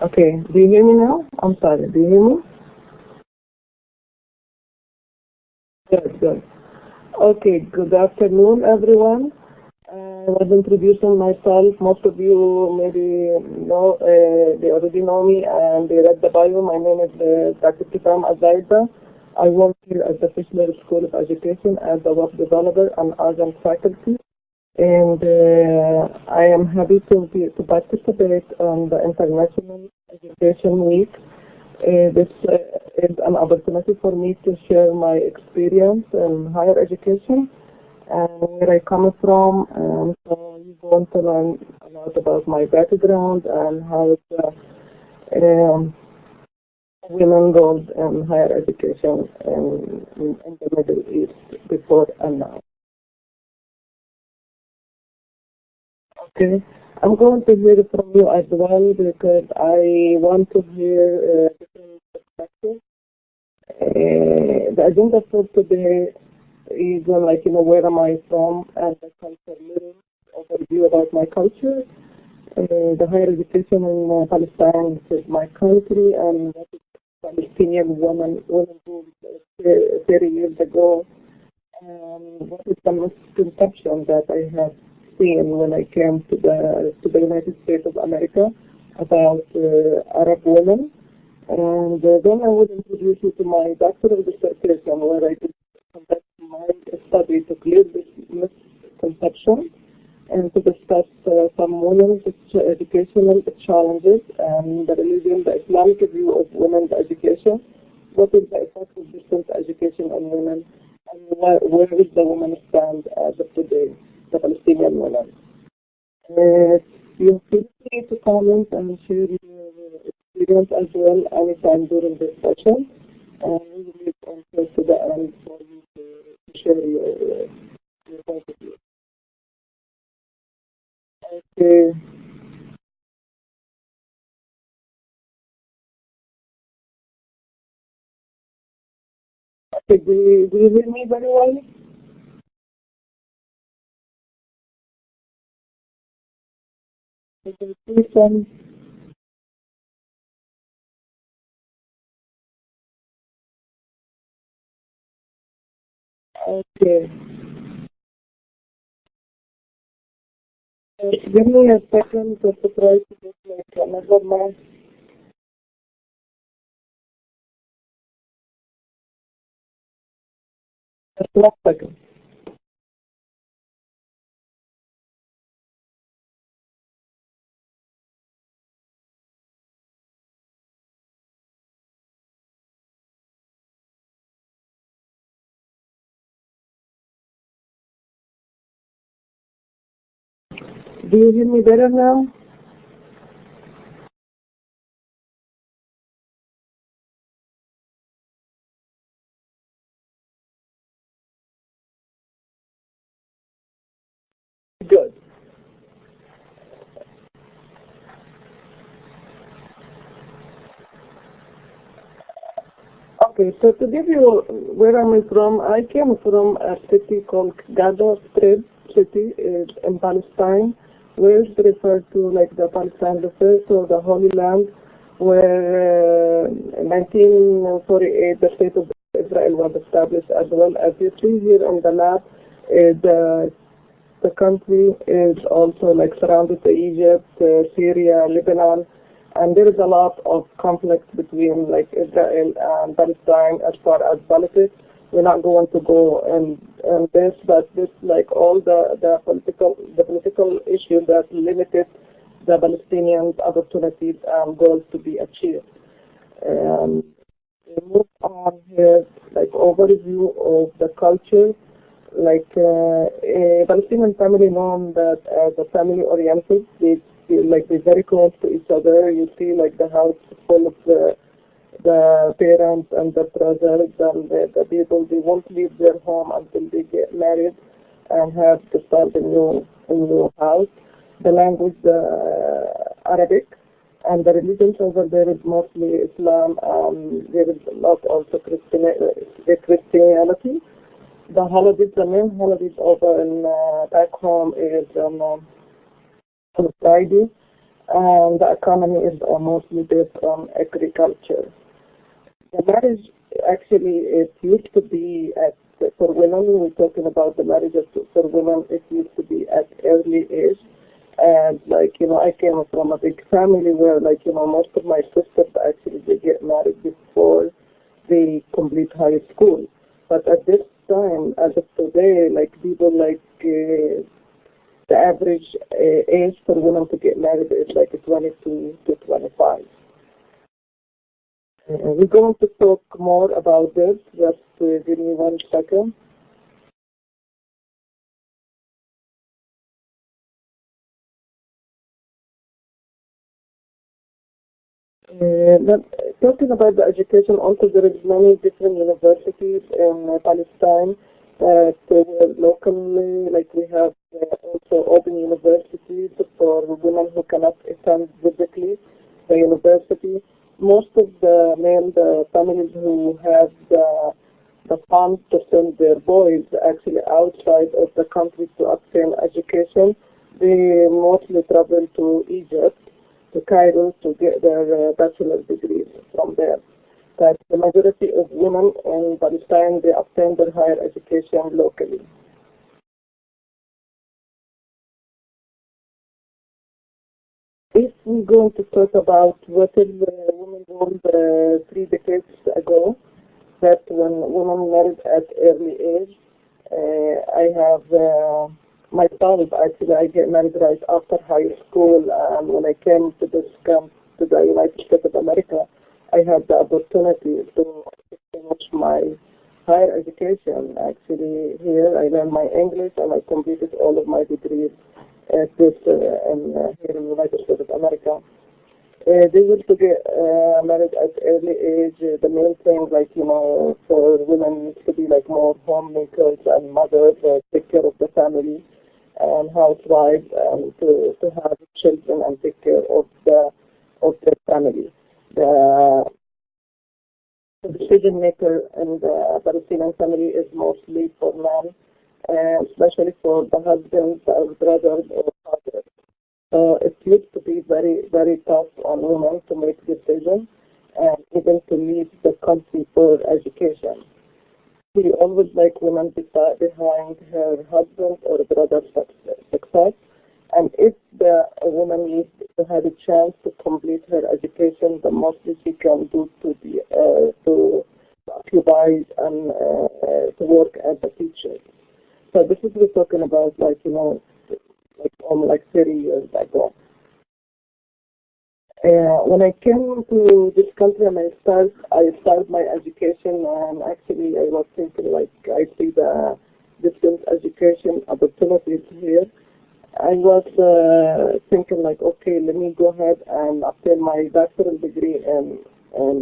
Okay, do you hear me now? I'm sorry, do you hear me? Good, good. Okay, good afternoon, everyone. I was introducing myself. Most of you maybe know, they already know me and they read the bio. My name is Dr. Khitam Azaiza. I work here at the Fishler School of Education as a web developer and adjunct faculty. And I am happy to participate on the International Education Week. This is an opportunity for me to share my experience in higher education and where I come from. And so you want to learn a lot about my background and how um, women roles in higher education in the Middle East before and now. Okay. I'm going to hear from you as well because I want to hear different perspectives. The agenda for today is where am I from and the culture, little overview about my culture, the higher education in Palestine, which is my country, and what is Palestinian women who 30 years ago, and what is the misconception that I have seen when I came to the United States of America about Arab women. And then I would introduce you to my doctoral dissertation where I did conduct my study to clear this misconception and to discuss some women's educational challenges and the religion, the Islamic view of women's education. What is the effect of distance education on women, and where is the women stand as of today, the Palestinian women? You feel free to comment and share your experience as well anytime during this session, and we will leave answers to the end for you to share your point of view. Okay. Okay, do you hear me very well? Okay, please, okay. Give me a second to try to get like another mic. Just 1 second. Do you hear me better now? Good. Okay, so to give you where am I from, I came from a city called Gaza Strip city in Palestine, where it's referred to like the Palestine refers to the Holy Land, where in 1948 the state of Israel was established as well. As you see here on the map, the country is also like surrounded by Egypt, Syria, Lebanon, and there is a lot of conflict between like Israel and Palestine as far as politics. We're not going to go in this, but this like all the political issue that limited the Palestinians' opportunities and goals to be achieved. Um, we move on here, like overview of the culture. Like a Palestinian family known that as a family oriented. They feel like they're very close to each other. You see like the house full of the parents and the brothers and the people. They won't leave their home until they get married and have to start a new house. The language, Arabic, and the religions over there is mostly Islam. There is a lot also Christianity. The holidays, the main holidays over in back home is on Friday, and the economy is mostly based on agriculture. The marriage actually it used to be at for women. We're talking about the marriages for women. It used to be at early age, and like I came from a big family where most of my sisters actually they get married before they complete high school. But at this time, as of today, people the average age for women to get married is like 22 to 25. We're going to talk more about this. Just give me 1 second. Talking about the education, also there is many different universities in Palestine that locally, like we have also open universities for women who cannot attend physically the university. Most of the families who have the funds to send their boys actually outside of the country to obtain education, they mostly travel to Egypt, to Cairo, to get their bachelor's degrees from there. But the majority of women in Palestine, they obtain their higher education locally. If we're going to talk about what is women born 3 decades ago, that when women married at early age, I have myself actually I get married right after high school, and when I came to this camp to the United States of America, I had the opportunity to finish my higher education. Actually, here I learned my English and I completed all of my degrees at this here in the United States of America. They used to get married at early age. The main thing, for women used to be like more homemakers and mothers, take care of the family and housewives, and to have children and take care of their family. The decision maker in the Palestinian family is mostly for men, and especially for the husbands or brothers or fathers. It used to be very, very tough on women to make decisions and even to leave the country for education. She always like women behind her husband or brother's success. And if the woman needs to have a chance to complete her education, the most she can do to occupy and to work as a teacher. So this is we're talking about like 30 years ago. When I came to this country and I started my education, and actually I was thinking I see the different education opportunities here. I was thinking okay, let me go ahead and obtain my bachelor's degree in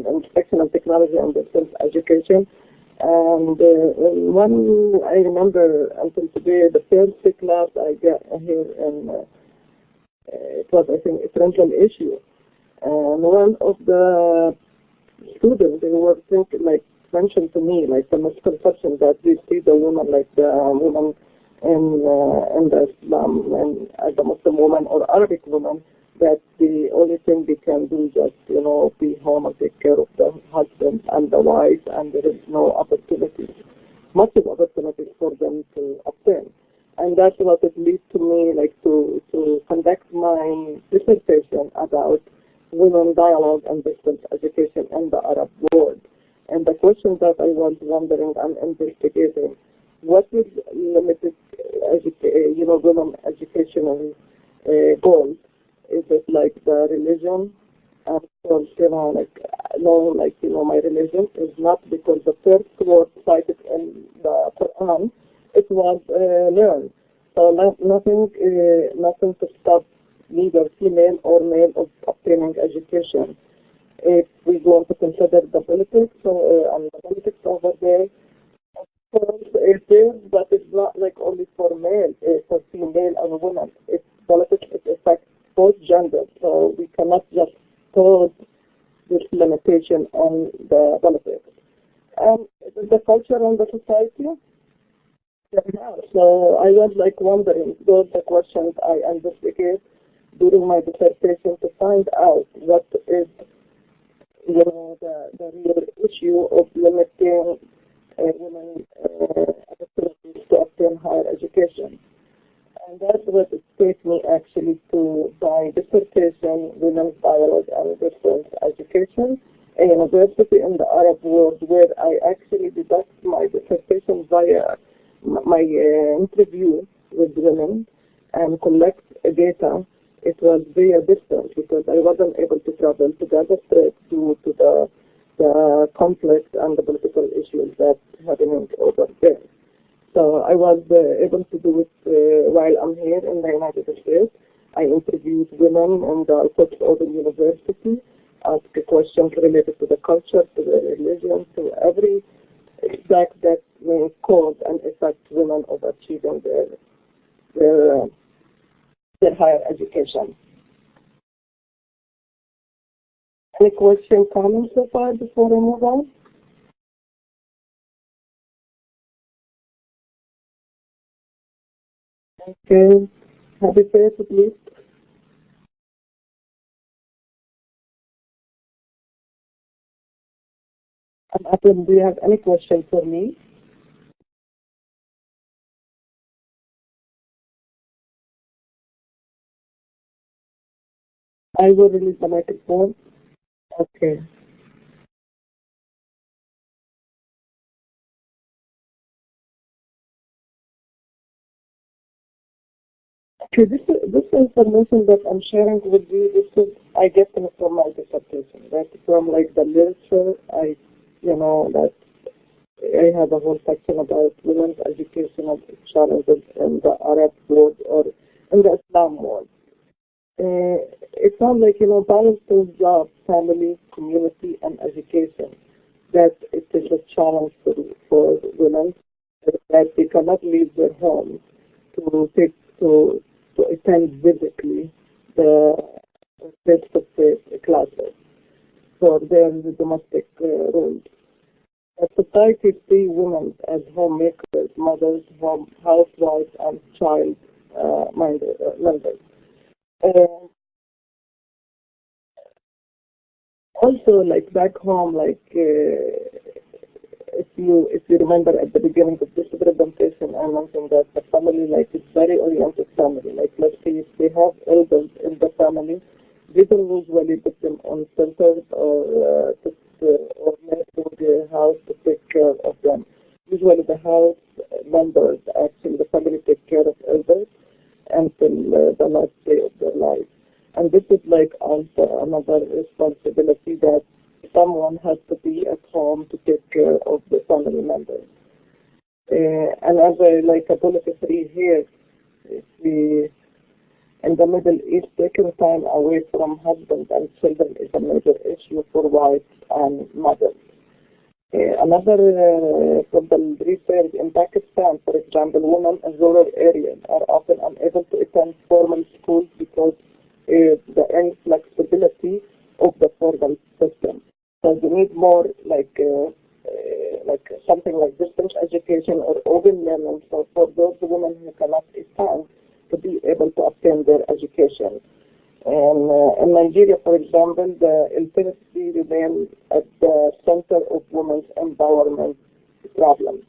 inspection and technology and distance education. And one I remember until today, the first class I got here in it was I think a rental issue. And one of the students, they were thinking, mentioned to me, the misconception that we see the woman, the woman in the Islam, and as a Muslim woman or Arabic woman, that the only thing they can do is just, be home and take care of the husband and the wife, and there is no opportunities, much of opportunities for them to obtain. And that's what it leads to me, to conduct my dissertation about women dialogue and distance education in the Arab world. And the question that I was wondering and investigating, what is limited, women educational goals? Is it the religion? And of course, my religion is not because the first word cited in the Quran, it was learn. So nothing to stop neither female or male of obtaining education. If we want to consider the politics and the politics over there, of course it is, but it's not only for male, for female and women. It's politics, it affects both genders, so we cannot just put this limitation on the politics. And the culture and the society. Yeah, so I was wondering, those are the questions I investigate. during my dissertation to find out what is, the real issue of limiting women opportunities to obtain higher education. And that's what it takes me actually to my dissertation, Women's Dialogue and Distance Education, a university in the Arab world, where I actually deduct my dissertation via my interview with women and collect data. It was via distance because I wasn't able to travel to Gaza Strip due to the conflict and the political issues that happening over there. So I was able to do it while I'm here in the United States. I interviewed women in the Al-Quds Open University, asked questions related to the culture, to the religion, to every aspect that may cause and affect women of achieving their higher education. Any questions, comments so far before I move on? Okay. Happy face, please. And Atem, do you have any questions for me? I will release the microphone. Okay. Okay, this information that I'm sharing with you, this is I get it from my dissertation, right? From like the literature, that I have a whole section about women's educational challenges in the Arab world or in the Islam world. It sounds like, balancing job, family, community, and education, that it is a challenge for women, that they cannot leave their homes to take to attend physically the face-to-face classes for their domestic roles. A society sees women as homemakers, mothers, housewives, and child members. And also, like back home, if you remember at the beginning of this presentation, I mentioned that the family is very oriented family. Like let's say if they have elders in the family, they don't usually put them on shelters or making the house to take care of them. Usually the house members, actually the family take care of elders until the last day of their life. And this is also another responsibility that someone has to be at home to take care of the family members. And as a policy here, if we in the Middle East, taking time away from husbands and children is a major issue for wives and mothers. Another problem research in Pakistan, for example, women in rural areas are often unable to attend formal schools because the inflexibility of the formal system. So they need more something like distance education or open learning. So for those women who cannot attend, to be able to obtain their education. And in Nigeria, for example, the illiteracy remains at the center of women's empowerment problems.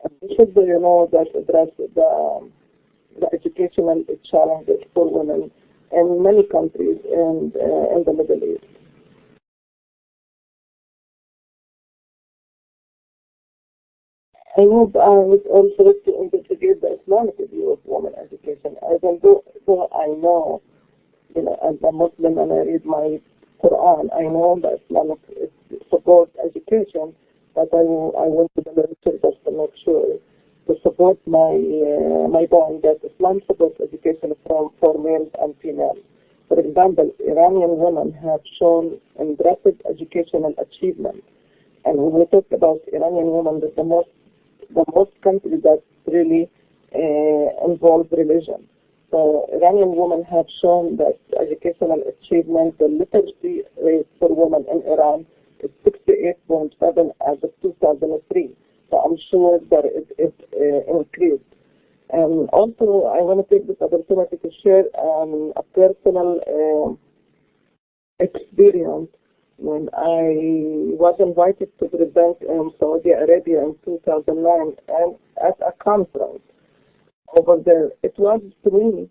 And this is that address the educational challenges for women in many countries in the Middle East. I hope I was also to investigate the Islamic view of women education. Even though I know, as a Muslim and I read my Quran, I know that Islamic supports education, but I went to the literature just to make sure to support my point that Islam supports education for males and females. For example, Iranian women have shown impressive educational achievement. And when we talk about Iranian women, that's the most countries that really involve religion. So Iranian women have shown that educational achievement, the literacy rate for women in Iran is 68.7 as of 2003. So I'm sure that it increased. And also, I want to take this opportunity to share a personal experience when I was invited to present in Saudi Arabia in 2009 and at a conference over there. It was to me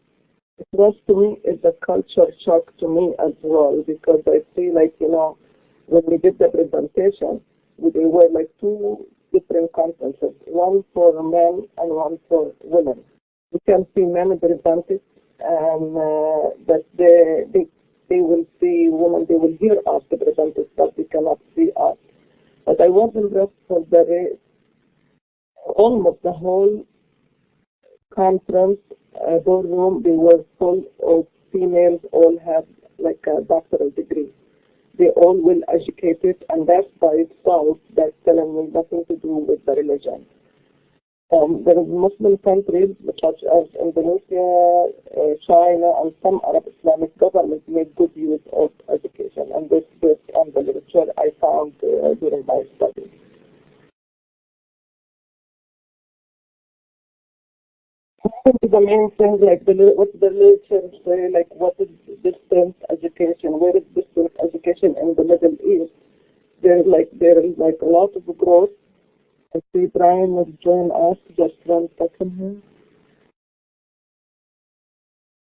it's a culture shock to me as well, because I see, like, when we did the presentation, they were like two different conferences, one for men and one for women. You can see men presented, and that they will see women, they will hear us the presenters, but they cannot see us. But I was impressed for almost the whole conference ballroom, they were full of females, all have like a doctoral degree. They all well educated, and that by itself, that's telling me nothing to do with the religion. There is Muslim countries such as Indonesia, China, and some Arab Islamic governments make good use of education, and this based on the literature I found during my study. The main thing, like what the literature say, like what is distance education, where is distance education in the Middle East? There is a lot of growth. I see Brian has joined us, just 1 second here.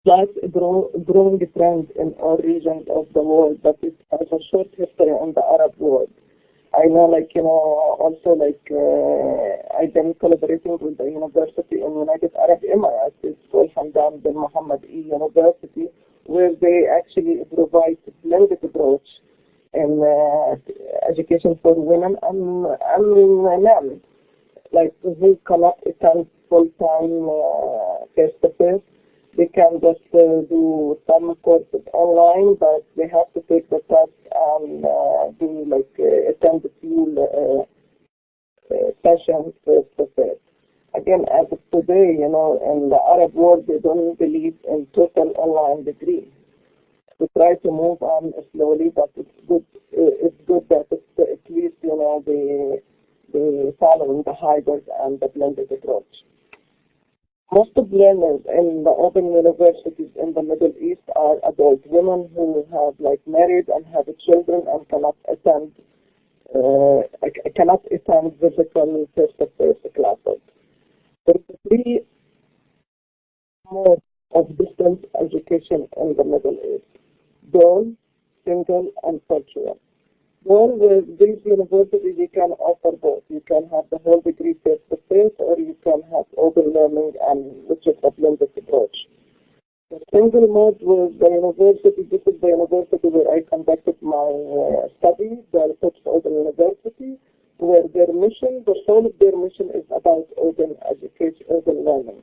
That's a growing trend in all regions of the world, but it has a short history in the Arab world. I know, also, I've been collaborating with the university in United Arab Emirates. It's called Hamdan bin Mohammed University, where they actually provide blended approach in education for women and men, like who cannot attend full-time face-to-face. They can just do some courses online, but they have to take the test and attend a few sessions face-to-face. Again, as of today, in the Arab world, they don't believe in total online degree. We try to move on slowly, but it's good. It's good that at least they following the hybrid and the blended approach. Most of learners in the open universities in the Middle East are adult women who have married and have children and cannot attend physical face-to-face classes. There are three modes of distance education in the Middle East: dual, single, and virtual. Well, with these universities, you can offer both. You can have the whole degree face-to-face, or you can have open learning, and which is a blended approach. The single mode was the university. This is the university where I conducted my study, the Research Open University, where the soul of their mission is about open education, open learning.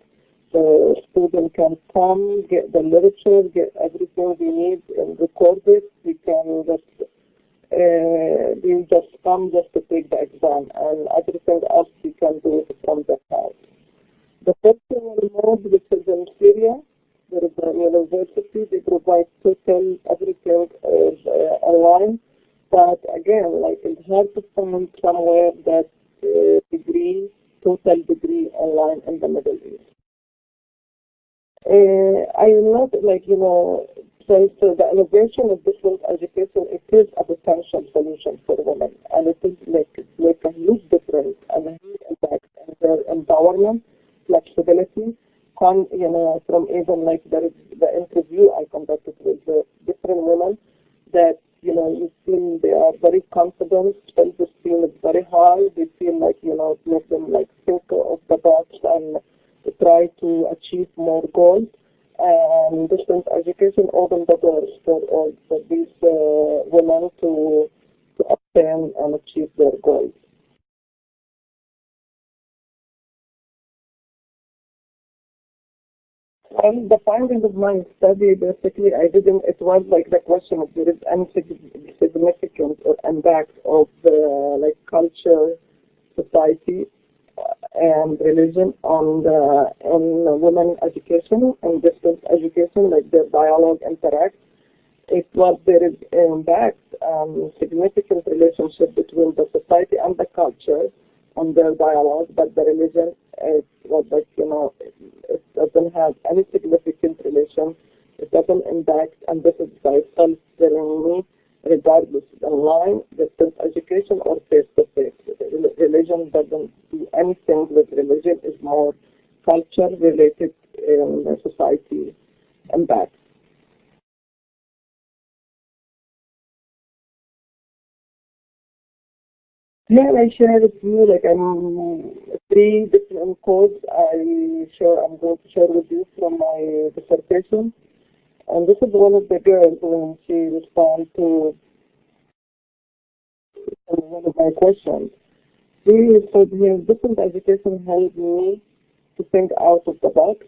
So students can come, get the literature, get everything we need, and record it. We can just come just to take the exam, and everything else we can do it from the house. The virtual mode, which is in Syria, there is a university. They provide total everything is online, but again, it's hard to find somewhere that total degree online in the Middle East. I know that, since the innovation of distance education, it is a potential solution for women, and it is like a huge difference and a huge impact in their empowerment, flexibility. From even there is the interview I conducted with the different women, that you feel they are very confident, self-esteem is very high. They feel it makes them think of the box and to try to achieve more goals. And distance education opened the doors for these women to obtain and achieve their goals. And the finding of my study, basically, it was the question if there is any significance or impact of culture, society, and religion on women education and distance education, their dialogue interact. There is impact, significant relationship between the society and the culture on their dialogue, but the religion was like, it doesn't have any significant relation. It doesn't impact, and this is by itself telling me, regardless online, distance education, or face-to-face. Religion doesn't do anything with religion. Is more culture-related society impact. Here I share with you like three different codes I'm going to share with you from my dissertation. And this is one of the girls when she responded to one of my questions. She said here, different education helped me to think out of the box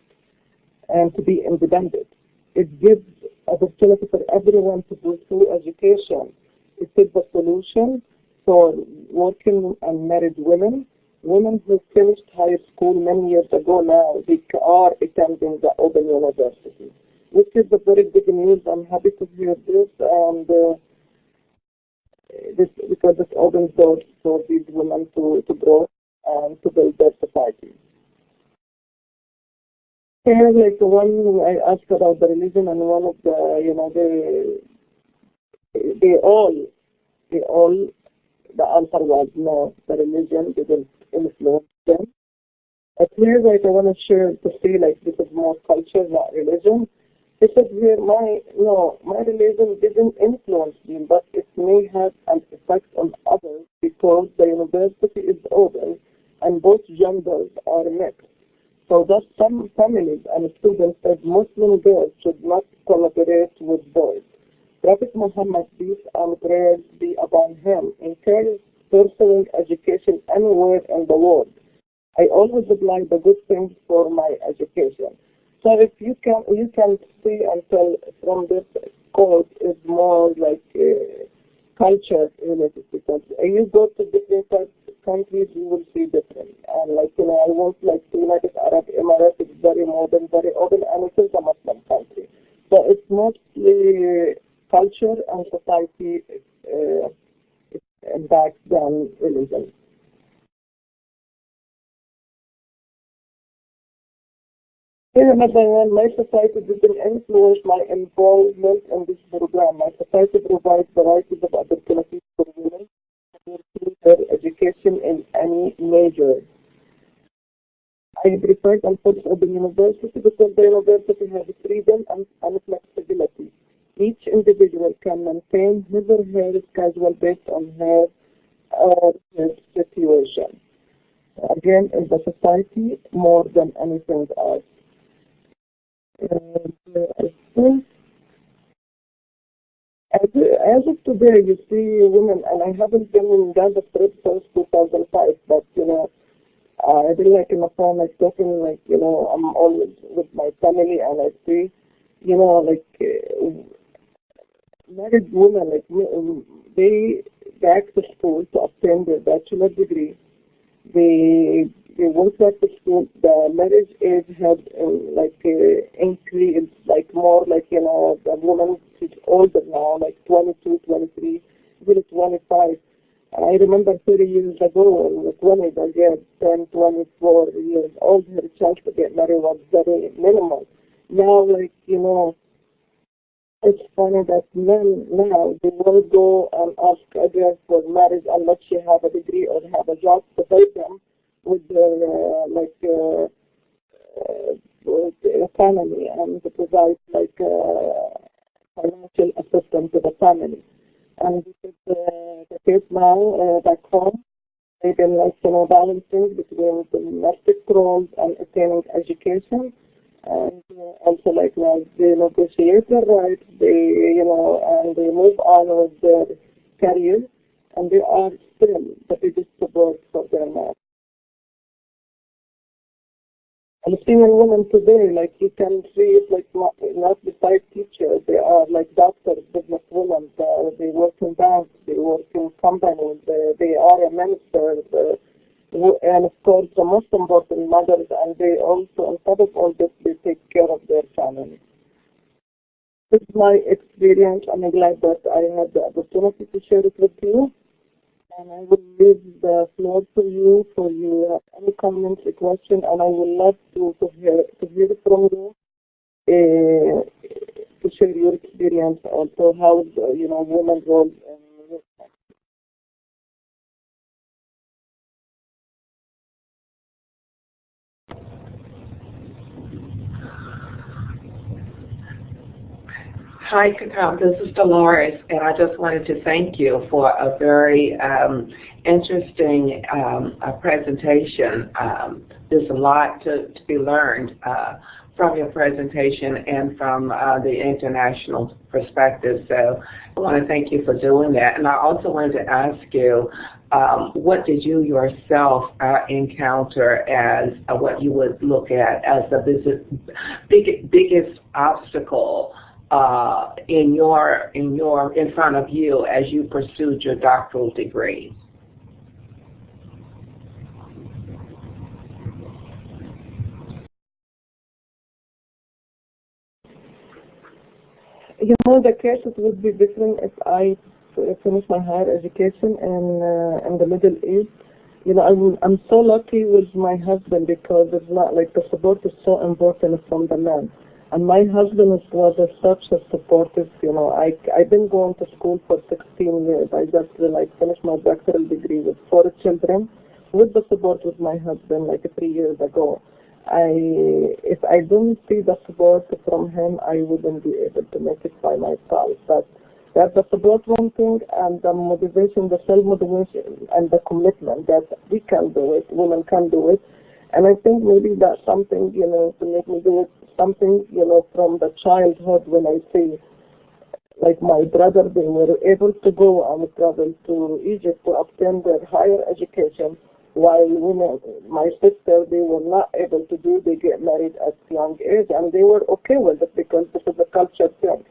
and to be independent. It gives opportunity for everyone to go through education. It is the solution for working and married women. Women who finished high school many years ago now, they are attending the Open University, which is a very big news. I'm happy to hear this, and this because it opens doors for these women to grow and to build their society. Here, like one, I asked about the religion, and one of the, they all, they all, the answer was no, the religion didn't influence them. But here, like, I want to share to see, like, this is more culture, not religion. This is where my religion didn't influence me, but it may have an effect on others because the university is open and both genders are mixed. So that some families and students said Muslim girls should not collaborate with boys. Prophet Muhammad, peace and prayers be upon him, encouraged pursuing education anywhere in the world. I always apply the good things for my education. So if you can see and tell from this quote is more like culture related, because you go to different countries, you will see different. And like, I went like to United Arab Emirates, it's very modern, very open, and it is a Muslim country. So it's mostly culture and society impact than religion. Here another one, my society didn't influence my involvement in this program. My society provides varieties of opportunities for women to pursue their education in any major. I prefer and focus on the university because the university has freedom and flexibility. Each individual can maintain his or her schedule based on her or his situation. Again, in the society more than anything else. And I think as of today, you see women, and I haven't been in Gaza Strip since 2005, but I feel like in the phone, like talking, like I'm always with my family, and I see, like married women, like they back to school to obtain their bachelor degree. They went back to school. The marriage age had increased, like more like the woman is older now, like 22, 23, even 25. I remember 30 years ago, in the 20s, I get 10, 24 years old, her chance to get married was very minimal. Now, like, it's funny that men now, they will go and ask a girl for marriage unless she have a degree or have a job to help them with their, with the family and to provide, like, financial assistance to the family. And this is the case now back home. They've been like, balancing between the domestic roles and attaining education. And also like they negotiate their rights, and they move on with their career, and they are still the biggest support for their man. Palestinian women today, like you can see it like not besides teachers, they are like doctors, business women, they work in banks, they work in companies, they are a minister, and of course the most important mothers, and they also, on top of all this, they take care of their family. This is my experience, and I'm glad that I had the opportunity to share it with you. And I will leave the floor to you for you have any comments, a question, and I would love to hear from you to share your experience also how women's role in Hi, Khitam. This is Dolores, and I just wanted to thank you for a very interesting presentation. There's a lot to be learned from your presentation and from the international perspective. So I want to thank you for doing that. And I also wanted to ask you, what did you yourself encounter as what you would look at as the biggest obstacle in front of you as you pursued your doctoral degree? the cases would be different if I finish my higher education in the Middle East. I'm so lucky with my husband because it's not like the support is so important from the man. And my husband was such a supportive, I've been going to school for 16 years. I just finished my doctoral degree with 4 children with the support with my husband 3 years ago. If I didn't see the support from him, I wouldn't be able to make it by myself. But that's the support one thing, and the motivation, the self-motivation, and the commitment that we can do it, women can do it. And I think maybe that's something, to make me do it, something, from the childhood when I see, my brother, they were able to go and travel to Egypt to obtain their higher education, while women, my sister, they were not able to do, they get married at young age, and they were okay with it because this is a culture thing.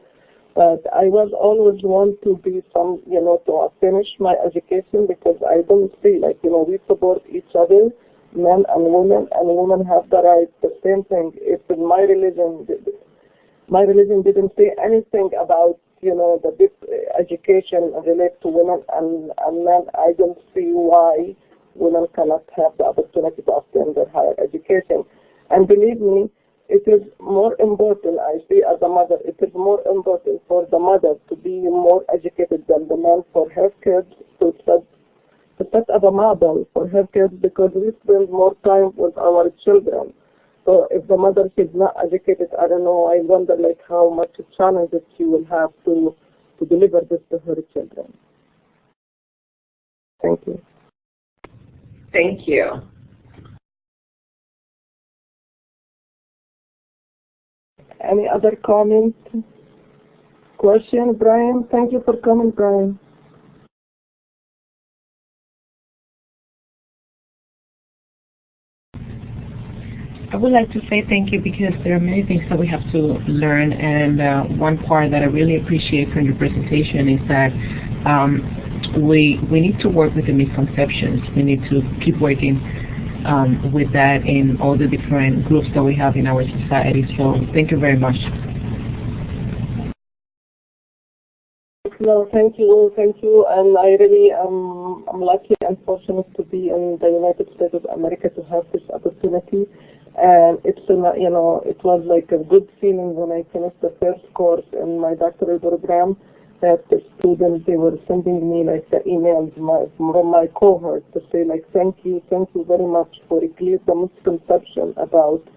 But I was always want to be to finish my education because I don't see, we support each other, men and women have the right, the same thing. If in my religion didn't say anything about, the big education relate to women and men, I don't see why women cannot have the opportunity to obtain their higher education. And believe me, it is more important, I see as a mother, it is more important for the mother to be more educated than the man for her kids to set up a model for her kids because we spend more time with our children. So if the mother is not educated, I don't know, I wonder how much challenges she will have to deliver this to her children. Thank you. Thank you. Any other comment? Question, Brian? Thank you for coming, Brian. I would like to say thank you because there are many things that we have to learn, and one part that I really appreciate from your presentation is that we need to work with the misconceptions. We need to keep working with that in all the different groups that we have in our society. So thank you very much. No, thank you, and I really I'm lucky and fortunate to be in the United States of America to have this opportunity, and it was a good feeling when I finished the first course in my doctoral program that the students, they were sending me the emails from my cohort to say thank you very much for clear the misconception about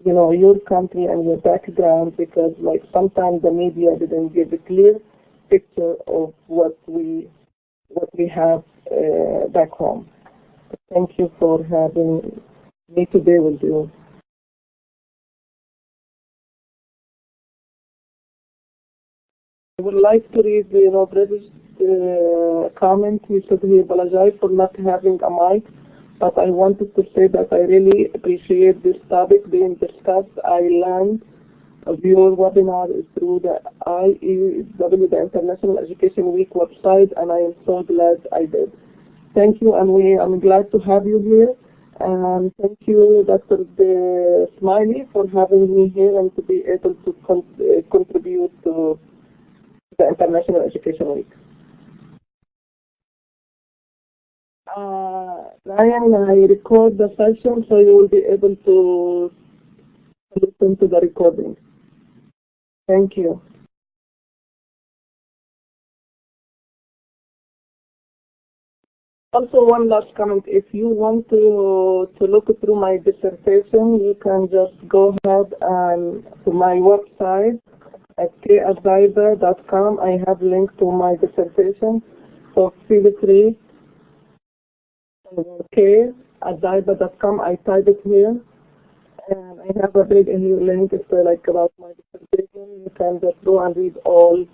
your country and your background, because sometimes the media didn't give a clear picture of what we have back home. Thank you for having me today with you. I would like to read British comment. He said he apologized for not having a mic, but I wanted to say that I really appreciate this topic being discussed. I learned of your webinar is through the IEW, the International Education Week website, and I am so glad I did. Thank you, and I'm glad to have you here. And thank you, Dr. Smiley, for having me here and to be able to contribute to the International Education Week. Ryan, I record the session, so you will be able to listen to the recording. Thank you. Also, one last comment. If you want to look through my dissertation, you can just go ahead and to my website at azaiza.com. I have links to my dissertation. So feel free. Azaiza.com. I type it here, and I have a big link. It's like about my dissertation. You can just go and read all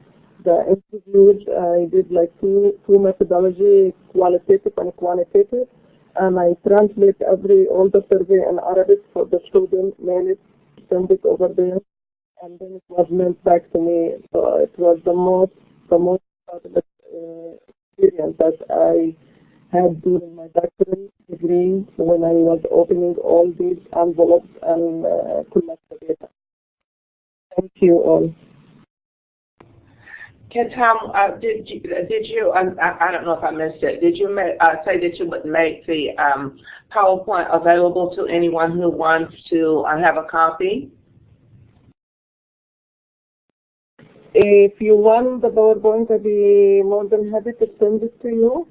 the interviews. I did like two methodology, qualitative and quantitative, and I translate all the survey in Arabic for the student, mail it, send it over there, and then it was mailed back to me. So it was the most experience that I had during my doctorate degree when I was opening all these envelopes and collecting data. Thank you all. Khitam, did you? I don't know if I missed it. Did you say that you would make the PowerPoint available to anyone who wants to have a copy? If you want the PowerPoint, I'd be more than happy to send it to you.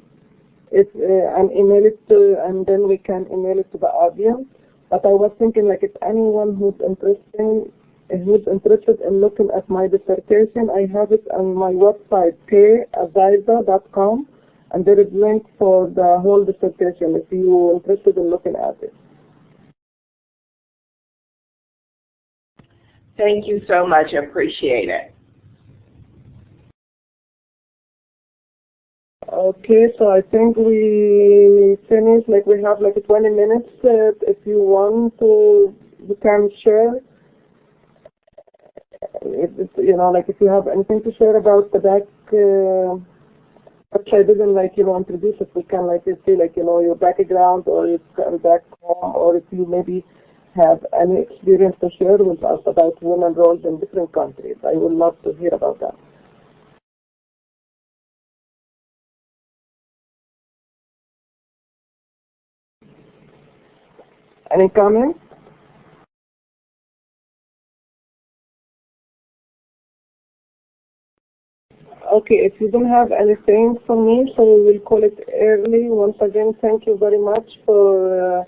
And email it to, and then we can email it to the audience. But I was thinking, like, if anyone who's interested in looking at my dissertation, I have it on my website, azaiza.com, and there is a link for the whole dissertation if you're interested in looking at it. Thank you so much. I appreciate it. Okay, so I think we finished, like we have like 20 minutes. If you want to, you can share. Like if you have anything to share about the back, which I didn't introduce it, we can see your background or your back home, or if you maybe have any experience to share with us about women roles in different countries. I would love to hear about that. Any comments? Okay, if you don't have anything for me, so we will call it early. Once again, thank you very much for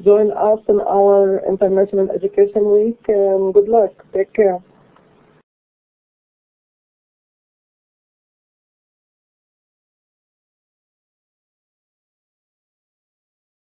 joining us in our International Education Week, and good luck. Take care.